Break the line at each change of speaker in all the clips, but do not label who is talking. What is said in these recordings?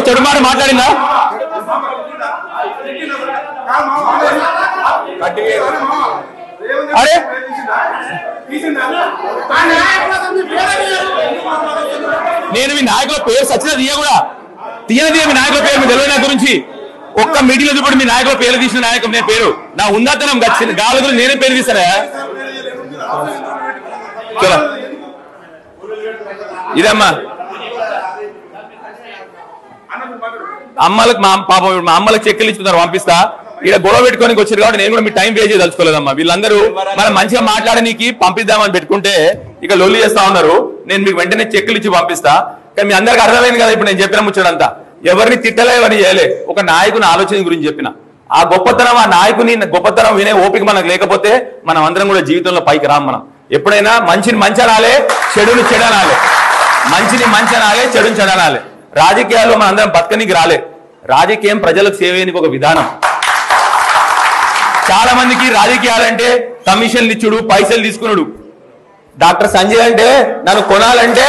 ఒక చెడు మాట మాట్లాడిందా? అరే నేను మీ నాయకుల పేరు సచిన తీయనది మీ నాయకుల పేరు మీ తెలియని గురించి ఒక్క మీటింగ్ లో మీ నాయకుల పేరు తీసిన నాయకులు నేను పేరు నా ఉందాతనం గచ్చింది గాలుగులు నేనే పేరు తీసారా? ఇదమ్మా అమ్మలకు మా పాపం మా అమ్మలకు చెక్కులు ఇచ్చుతున్నారు పంపిస్తా. ఇక్కడ గొడవ పెట్టుకోనికి వచ్చారు కాబట్టి నేను కూడా మీ టైం వేస్ట్ చేయదలుచుకోలేదమ్మా. వీళ్ళందరూ మనం మంచిగా మాట్లాడడానికి పంపిద్దామని పెట్టుకుంటే ఇక లొల్లి చేస్తా ఉన్నారు. నేను మీకు వెంటనే చెక్కులు ఇచ్చి పంపిస్తా. కానీ మీ అందరికి అర్థమైంది కదా ఇప్పుడు నేను చెప్పిన ముచ్చడంతా. ఎవరిని తిట్టలే ఎవరిని చేయలే, ఒక నాయకుని ఆలోచన గురించి చెప్పిన. ఆ గొప్పతనం ఆ నాయకుని గొప్పతనం వినే ఓపిక మనకు లేకపోతే మనం అందరం కూడా జీవితంలో పైకి రాం. మనం ఎప్పుడైనా మంచిని మంచి అనాలే, చెడుని చెడనాలే. మంచిని మంచి అనాలే, చెడుని చెడనాలే. రాజకీయాల్లో మన అందరం బతకనికి రాలే. రాజకీయం ప్రజలకు సేవేయనికి ఒక విధానం. చాలా మందికి రాజకీయాలంటే కమిషన్లు ఇచ్చుడు, పైసలు తీసుకున్నాడు. డాక్టర్ సంజయ్ అంటే నన్ను కొనాలంటే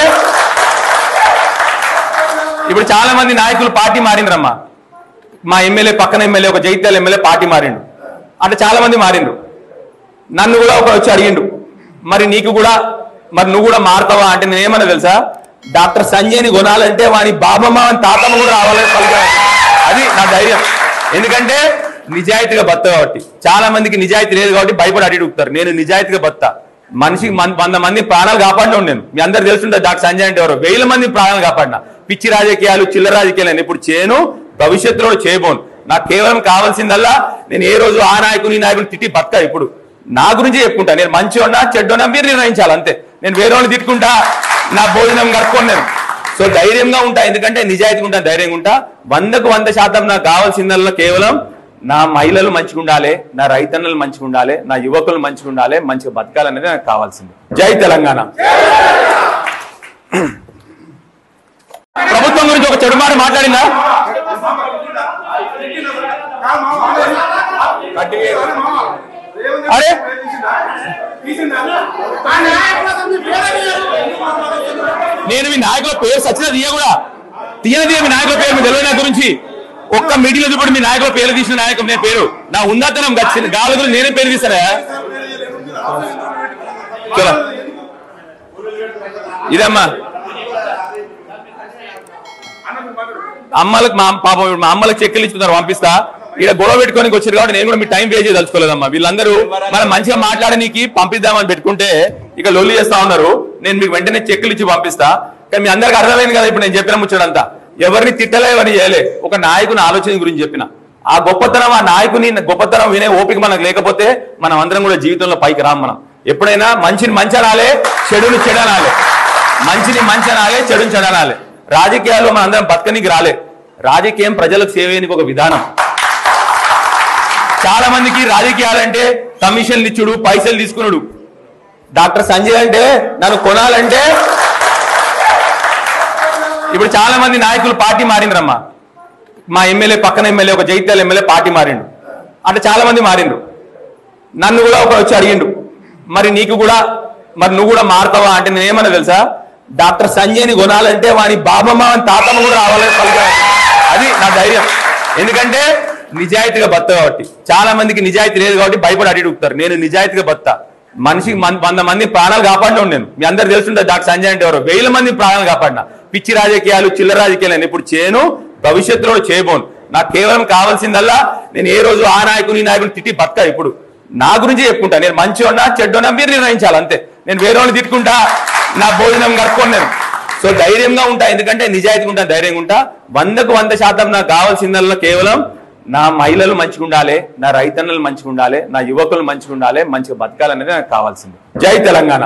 ఇప్పుడు చాలా మంది నాయకులు పార్టీ మారిండ్రమ్మా. మా ఎమ్మెల్యే పక్కన ఎమ్మెల్యే ఒక జైత్యాల ఎమ్మెల్యే పార్టీ మారిండు. అంటే చాలా మంది మారిండు. నన్ను కూడా ఒక వచ్చి అడిగిండు, మరి నీకు కూడా మరి నువ్వు కూడా మారుతావా అంటే నేనేమన్నా తెలుసా? డాక్టర్ సంజయ్ని కొనాలంటే వాని బాబమ్మ తాతమ్మ కూడా రావాలి. అది నా ధైర్యం. ఎందుకంటే నిజాయితీగా బత్త కాబట్టి. చాలా మందికి నిజాయితీ లేదు కాబట్టి భయపడి అడుగుతారు. నేను నిజాయితీగా బత్తా. మనిషికి 100 మంది ప్రాణాలు కాపాడినా నేను. మీ అందరు తెలుసుంటారు డాక్టర్ సంజయ్ అంటే ఎవరో. 1000 మంది ప్రాణాలు కాపాడినా. పిచ్చి రాజకీయాలు చిల్లర రాజకీయాలు ఎప్పుడు చేయను, భవిష్యత్తులో చేయబోను. నాకు కేవలం కావాల్సిందల్లా నేను ఏ రోజు ఆ నాయకుని నాయకుని తిట్టి బతకా. ఇప్పుడు నా గురించి చెప్పుకుంటా. నేను మంచి ఉన్నా చెడ్డున్నా మీరు నిర్ణయించాలి అంతే. నేను వేరే వాళ్ళని తిట్టుకుంటా, నా భోజనం కట్టుకోను నేను. సో ధైర్యంగా ఉంటా. ఎందుకంటే నిజాయితీగా ఉంటా, ధైర్యంగా ఉంటా. 100కు 100% నాకు కావాల్సిందల్లా కేవలం నా మహిళలు మంచిగా ఉండాలి, నా రైతన్నలు మంచిగా ఉండాలి, నా యువకులు మంచిగా ఉండాలి, మంచిగా బతకాలనేది నాకు కావాల్సింది. జై తెలంగాణ. ప్రభుత్వం గురించి ఒక చెడు మాట మాట్లాడిందా? అరే నేను మీ నాయకుల పేరు సచిన తీయనది మీ నాయకుల పేరు మీ తెలియని గురించి ఒక్క మీటింగ్ లో మీ నాయకుల పేరు తీసిన నాయకులు నేను పేరు నా ఉందాతనం గచ్చింది గాలుగులు నేనే పేరు తీసారా? ఇదమ్మా అమ్మలకు మా పాపం మా అమ్మలకు చెక్కులు ఇచ్చుతున్నారు పంపిస్తా. ఇక్కడ గొడవ పెట్టుకోనికి వచ్చారు కాబట్టి నేను కూడా మీ టైం వేస్ట్ చేయదలుచుకోలేదమ్మా. వీళ్ళందరూ మనం మంచిగా మాట్లాడడానికి పంపిద్దామని పెట్టుకుంటే ఇక లొల్లి చేస్తా ఉన్నారు. నేను మీకు వెంటనే చెక్కులు ఇచ్చి పంపిస్తా. కానీ మీ అందరికి అర్థమైంది కదా ఇప్పుడు నేను చెప్పిన ముచ్చడంతా. ఎవరిని తిట్టలే ఎవరిని చేయలే, ఒక నాయకుని ఆలోచన గురించి చెప్పిన. ఆ గొప్పతనం ఆ నాయకుని గొప్పతనం వినే ఓపిక మనకు లేకపోతే మనం అందరం కూడా జీవితంలో పైకి రాం. మనం ఎప్పుడైనా మంచిని మంచి అనాలే, చెడుని చెడనాలే. మంచిని మంచి అనాలే, చెడుని చెడనాలే. రాజకీయాల్లో మన అందరం బతకనికి రాలే. రాజకీయం ప్రజలకు సేవేయనికి ఒక విధానం. చాలా మందికి రాజకీయాలంటే కమిషన్లు ఇచ్చుడు, పైసలు తీసుకున్నాడు. డాక్టర్ సంజయ్ అంటే నన్ను కొనాలంటే ఇప్పుడు చాలా మంది నాయకులు పార్టీ మారిండ్రమ్మా. మా ఎమ్మెల్యే పక్కన ఎమ్మెల్యే ఒక జైత్యాల ఎమ్మెల్యే పార్టీ మారిండు. అంటే చాలా మంది మారిండు. నన్ను కూడా ఒక వచ్చి అడిగిండు, మరి నీకు కూడా మరి నువ్వు కూడా మారుతావా అంటే నేనేమన్నా తెలుసా? డాక్టర్ సంజయ్ని కొనాలంటే వాని బాబమ్మ తాతమ్మ కూడా రావాలి. అది నా ధైర్యం. ఎందుకంటే నిజాయితీగా బత్త కాబట్టి. చాలా మందికి నిజాయితీ లేదు కాబట్టి భయపడి అడుగుతారు. నేను నిజాయితీగా బత్తా. మనిషికి 100 మంది ప్రాణాలు కాపాడినా నేను. మీ అందరు తెలుసుంటారు డాక్టర్ సంజయ్ అంటే ఎవరో. 1000 మంది ప్రాణాలు కాపాడినా. పిచ్చి రాజకీయాలు చిల్లర రాజకీయాలు ఎప్పుడు చేయను, భవిష్యత్తులో చేయబోను. నాకు కేవలం కావాల్సిందల్లా నేను ఏ రోజు ఆ నాయకుని నాయకుని తిట్టి బతకా. ఇప్పుడు నా గురించి చెప్పుకుంటా. నేను మంచి ఉన్నా చెడ్డున్నా మీరు నిర్ణయించాలి అంతే. నేను వేరే వాళ్ళని తిట్టుకుంటా, నా భోజనం కట్టుకోను నేను. సో ధైర్యంగా ఉంటా. ఎందుకంటే నిజాయితీగా ఉంటా, ధైర్యంగా ఉంటా. 100కు 100% నాకు కావాల్సిందల్లా కేవలం నా మహిళలు మంచిగా ఉండాలి, నా రైతన్నలు మంచిగా ఉండాలి, నా యువకులు మంచిగా ఉండాలి, మంచిగా బతకాలనేది నాకు కావాల్సింది. జై తెలంగాణ.